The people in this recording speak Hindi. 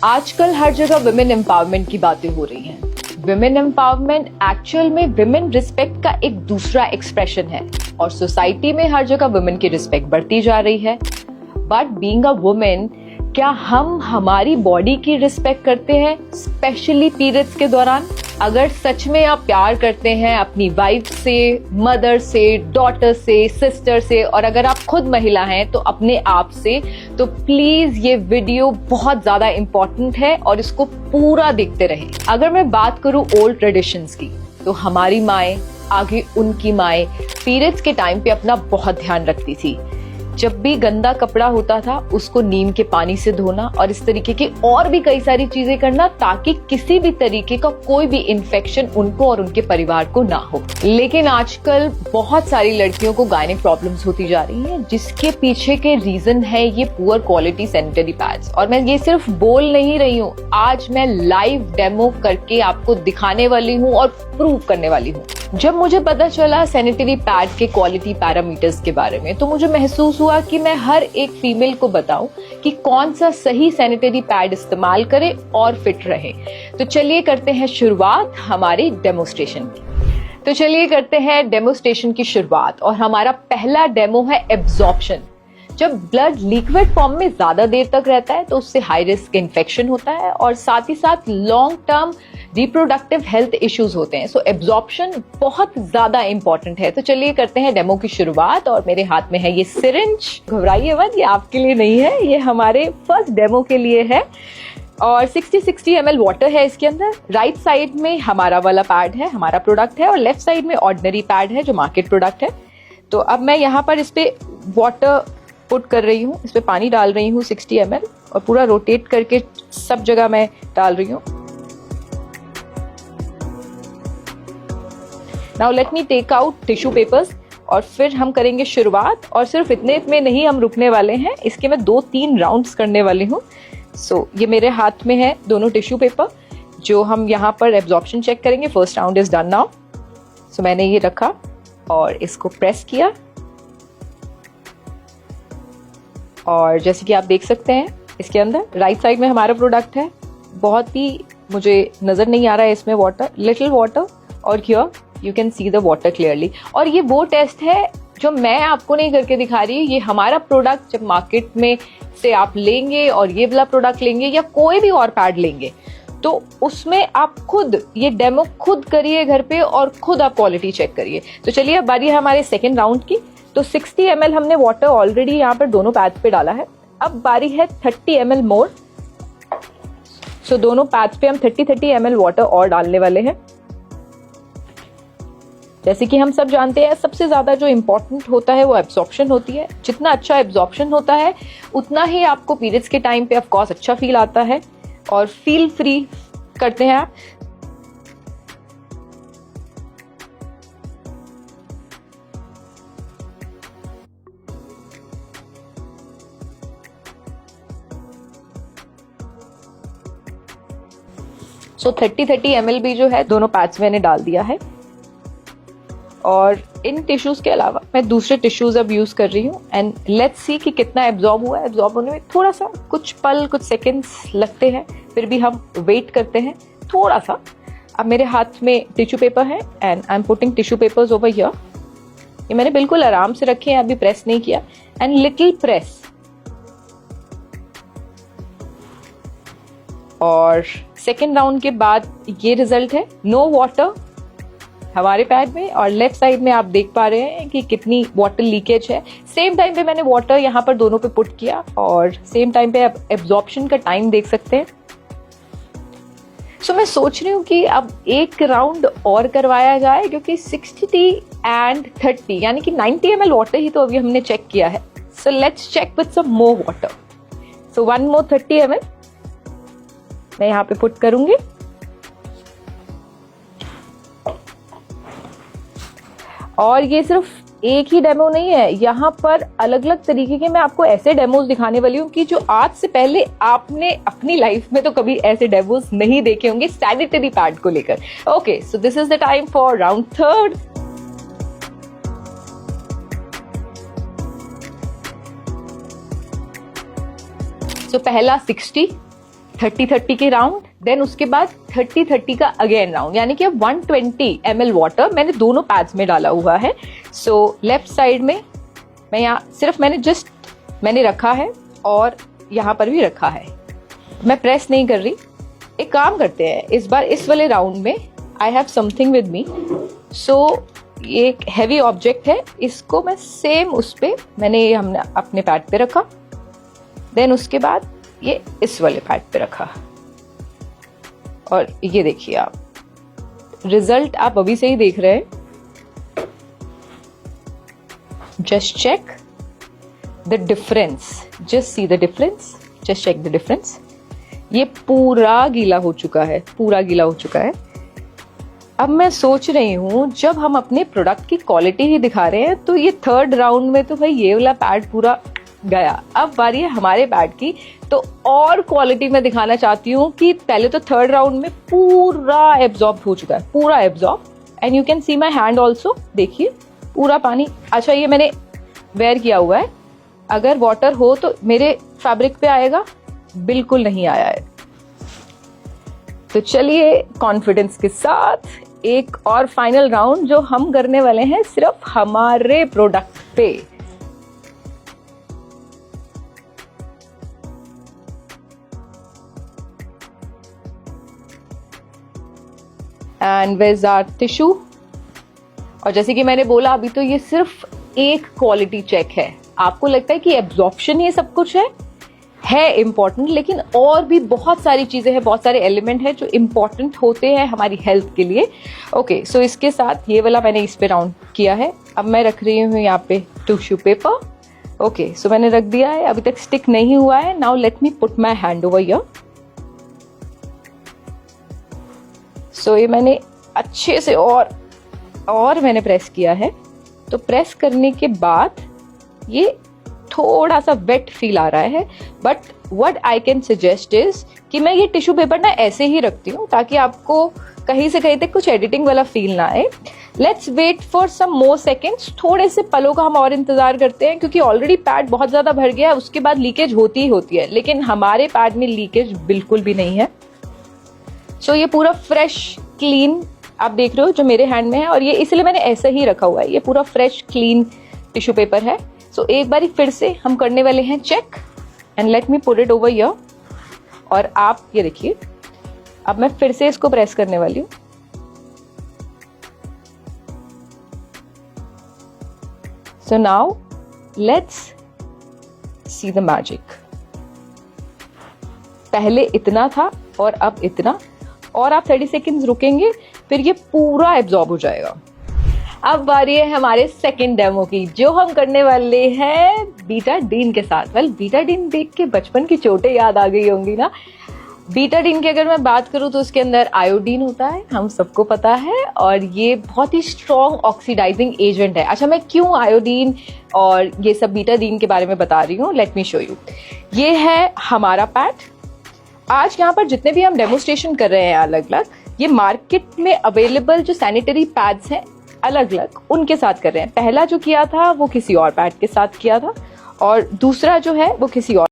आजकल हर जगह विमेन एम्पावरमेंट की बातें हो रही हैं। विमेन एम्पावरमेंट एक्चुअल में विमेन रिस्पेक्ट का एक दूसरा एक्सप्रेशन है और सोसाइटी में हर जगह विमेन की रिस्पेक्ट बढ़ती जा रही है। बट बीइंग अ वुमेन, क्या हम हमारी बॉडी की रिस्पेक्ट करते हैं, स्पेशली पीरियड्स के दौरान? अगर सच में आप प्यार करते हैं अपनी वाइफ से, मदर से, डॉटर से, सिस्टर से, और अगर आप खुद महिला हैं तो अपने आप से, तो प्लीज ये वीडियो बहुत ज्यादा इंपॉर्टेंट है और इसको पूरा देखते रहें। अगर मैं बात करूं ओल्ड ट्रेडिशंस की, तो हमारी माएं, आगे उनकी माएं पीरियड्स के टाइम पे अपना बहुत ध्यान रखती थी। जब भी गंदा कपड़ा होता था उसको नीम के पानी से धोना और इस तरीके की और भी कई सारी चीजें करना, ताकि किसी भी तरीके का कोई भी इन्फेक्शन उनको और उनके परिवार को ना हो। लेकिन आजकल बहुत सारी लड़कियों को गायनिक प्रॉब्लम्स होती जा रही हैं, जिसके पीछे के रीजन है ये पुअर क्वालिटी सैनिटरी पैड्स। और मैं ये सिर्फ बोल नहीं रही हूँ, आज मैं लाइव डेमो करके आपको दिखाने वाली हूँ और प्रूव करने वाली हूँ। जब मुझे पता चला सैनिटरी पैड के क्वालिटी पैरामीटर्स के बारे में, तो मुझे महसूस हुआ कि मैं हर एक फीमेल को बताऊं कि कौन सा सही सैनिटरी पैड इस्तेमाल करे और फिट रहे। तो चलिए करते हैं शुरुआत हमारी डेमोस्ट्रेशन की। शुरुआत और हमारा पहला डेमो है एब्जॉर्प्शन। जब ब्लड लिक्विड फॉर्म में ज्यादा देर तक रहता है तो उससे हाई रिस्क इन्फेक्शन होता है और साथ ही साथ long term reproductive health issues होते हैं। सो एब्जॉर्प्शन बहुत ज्यादा इंपॉर्टेंट है। तो चलिए करते हैं डेमो की शुरुआत। और मेरे हाथ में है ये सिरिंज। घबराइए मत, ये आपके लिए नहीं है, ये हमारे फर्स्ट डेमो के लिए है। और 60 ml वाटर है इसके अंदर। राइट साइड में हमारा वाला पैड है, हमारा प्रोडक्ट है, और लेफ्ट साइड में ऑर्डिनरी पैड है जो मार्केट प्रोडक्ट है। तो अब मैं यहाँ पर इस पे वाटर पुट कर रही हूँ, इस पे पानी डाल रही हूँ 60 ml, और पूरा रोटेट करके सब जगह मैं डाल रही हूँ। Now let me take out tissue papers और फिर हम करेंगे शुरुआत। और सिर्फ इतने में नहीं हम रुकने वाले हैं, इसके मैं 2-3 राउंड्स करने वाली हूँ। सो ये मेरे हाथ में है दोनों टिश्यू पेपर, जो हम यहाँ पर एब्जॉर्प्शन चेक करेंगे। First round is done now. So मैंने ये रखा और इसको प्रेस किया, और जैसे कि आप देख सकते हैं इसके अंदर राइट साइड में हमारा प्रोडक्ट है। बहुत ही मुझे नजर नहीं आ रहा है इसमें वाटर, लिटिल वाटर, और here you can see the water clearly. और ये वो टेस्ट है जो मैं आपको नहीं करके दिखा रही, ये हमारा प्रोडक्ट जब मार्केट में से आप लेंगे और ये वाला प्रोडक्ट लेंगे या कोई भी और पैड लेंगे, तो उसमें आप खुद ये डेमो खुद करिए घर पे और खुद आप क्वालिटी चेक करिए। तो चलिए अब बारी है हमारे सेकेंड राउंड की। तो 60 ml हमने वाटर ऑलरेडी यहाँ पर दोनों पैड्स पे डाला है। अब बारी है 30 ml मोर। सो दोनों पैड्स पे हम 30 ml वाटर और डालने वाले हैं। जैसे कि हम सब जानते हैं, सबसे ज्यादा जो इम्पोर्टेंट होता है वो एब्जॉर्प्शन होती है। जितना अच्छा एब्जॉर्प्शन होता है उतना ही आपको पीरियड्स के टाइम पे ऑफ कोर्स अच्छा फील आता है और फील फ्री करते हैं आप। सो 30 ml भी जो है दोनों पैड्स मैंने डाल दिया है। और इन टिश्यूज के अलावा मैं दूसरे टिश्यूज अब यूज कर रही हूँ, एंड लेट्स सी कि कितना एब्जॉर्ब हुआ है। एब्जॉर्ब होने में थोड़ा सा कुछ पल, कुछ सेकेंड्स लगते हैं, फिर भी हम वेट करते हैं थोड़ा सा। अब मेरे हाथ में टिश्यू पेपर है and I am putting tissue papers over here. ये मैंने बिल्कुल आराम से रखे हैं, अभी प्रेस नहीं किया, एंड लिटिल प्रेस। और सेकेंड राउंड के बाद ये रिजल्ट है, नो वाटर हमारे पैड में, और लेफ्ट साइड में आप देख पा रहे हैं कि कितनी वाटर लीकेज है। सेम टाइम पे मैंने वाटर यहाँ पर दोनों पे पुट किया, और सेम टाइम पे आप एब्जॉर्प्शन का टाइम देख सकते हैं। सो मैं सोच रही हूँ कि अब एक राउंड और करवाया जाए, क्योंकि 60 and 30 यानी कि 90 ml वाटर ही तो अभी हमने चेक किया है। So let's check with some more water. So 1 more 30 ml मैं यहाँ पे पुट करूंगी। और ये सिर्फ एक ही डेमो नहीं है, यहाँ पर अलग अलग तरीके के मैं आपको ऐसे डेमोज दिखाने वाली हूँ कि जो आज से पहले आपने अपनी लाइफ में तो कभी ऐसे डेमोज नहीं देखे होंगे सैनिटरी पैड को लेकर। Okay, so this is the time for round third. So पहला 60, 30-30 के राउंड, देन उसके बाद 30-30 का अगेन राउंड, यानी कि 120 ml वाटर मैंने दोनों पैड्स में डाला हुआ है। सो लेफ्ट साइड में मैं यहाँ सिर्फ मैंने रखा है और यहाँ पर भी रखा है, मैं प्रेस नहीं कर रही। एक काम करते हैं, इस बार इस वाले राउंड में I have something with me. So ये एक हैवी ऑब्जेक्ट है, इसको मैं सेम उस पे हमने अपने पैड पे रखा, देन उसके बाद ये इस वाले पैड पे रखा, और ये देखिए आप रिजल्ट आप अभी से ही देख रहे हैं। Just check the difference, just see the difference, just check the difference. ये पूरा गीला हो चुका है, पूरा गीला हो चुका है। अब मैं सोच रही हूँ जब हम अपने प्रोडक्ट की क्वालिटी ही दिखा रहे हैं तो ये थर्ड राउंड में तो भाई ये वाला पैड पूरा गया, अब बारी है हमारे पैड की। तो और क्वालिटी में दिखाना चाहती हूँ कि पहले तो थर्ड राउंड में पूरा एब्जॉर्ब हो चुका है, पूरा absorb, and you can see my hand also, देखिए पूरा पानी। अच्छा, ये मैंने वेयर किया हुआ है, अगर वाटर हो तो मेरे फैब्रिक पे आएगा, बिल्कुल नहीं आया है। तो चलिए कॉन्फिडेंस के साथ एक और फाइनल राउंड जो हम करने वाले हैं सिर्फ हमारे प्रोडक्ट पे। And where is our tissue. और जैसे कि मैंने बोला अभी तो ये सिर्फ एक क्वालिटी चेक है। आपको लगता है कि एब्जॉर्प्शन ये सब कुछ है इम्पॉर्टेंट, लेकिन और भी बहुत सारी चीजें हैं, बहुत सारे एलिमेंट हैं जो इम्पॉर्टेंट होते हैं हमारी हेल्थ के लिए। ओके, सो इसके साथ ये वाला मैंने इस पे राउंड किया है। अब मैं रख रही हूँ यहाँ पे टिश्यू पेपर। ओके, सो मैंने रख दिया है, अभी तक स्टिक नहीं हुआ है। Now let me put my hand over here. So ये मैंने अच्छे से और मैंने प्रेस किया है। तो प्रेस करने के बाद ये थोड़ा सा वेट फील आ रहा है, but what I can suggest is कि मैं ये टिश्यू पेपर ना ऐसे ही रखती हूँ ताकि आपको कहीं से कहीं तक कुछ एडिटिंग वाला फील ना आए। Let's wait for some more seconds, थोड़े से पलों का हम और इंतजार करते हैं, क्योंकि ऑलरेडी पैड बहुत ज्यादा भर गया है, उसके बाद लीकेज होती ही होती है, लेकिन हमारे पैड में लीकेज बिल्कुल भी नहीं है। सो ये पूरा फ्रेश क्लीन आप देख रहे हो जो मेरे हैंड में है, और ये इसलिए मैंने ऐसे ही रखा हुआ है। ये पूरा फ्रेश क्लीन टिश्यू पेपर है। सो एक बार फिर से हम करने वाले हैं check, and let me put it over here. और आप ये देखिए, अब मैं फिर से इसको प्रेस करने वाली हूं। So now let's see the magic. पहले इतना था और अब इतना, और आप 30 सेकेंड्स रुकेंगे, फिर ये पूरा एब्जॉर्ब हो जाएगा। अब बारी है हमारे सेकंड डेमो की, जो हम करने वाले हैं बीटाडीन के साथ। वेल, बीटाडीन देख के बचपन की चोटें याद आ गई होंगी ना। बीटाडीन की अगर मैं बात करूं तो उसके अंदर आयोडीन होता है, हम सबको पता है, और ये बहुत ही स्ट्रॉन्ग ऑक्सीडाइजिंग एजेंट है। अच्छा, मैं क्यों आयोडीन और ये सब बीटाडीन के बारे में बता रही हूँ, लेट मी शो यू। ये है हमारा पैड। आज यहाँ पर जितने भी हम डेमोस्ट्रेशन कर रहे हैं अलग अलग, ये मार्केट में अवेलेबल जो सैनिटरी पैड्स हैं अलग अलग, उनके साथ कर रहे हैं। पहला जो किया था वो किसी और पैड के साथ किया था, और दूसरा जो है वो किसी और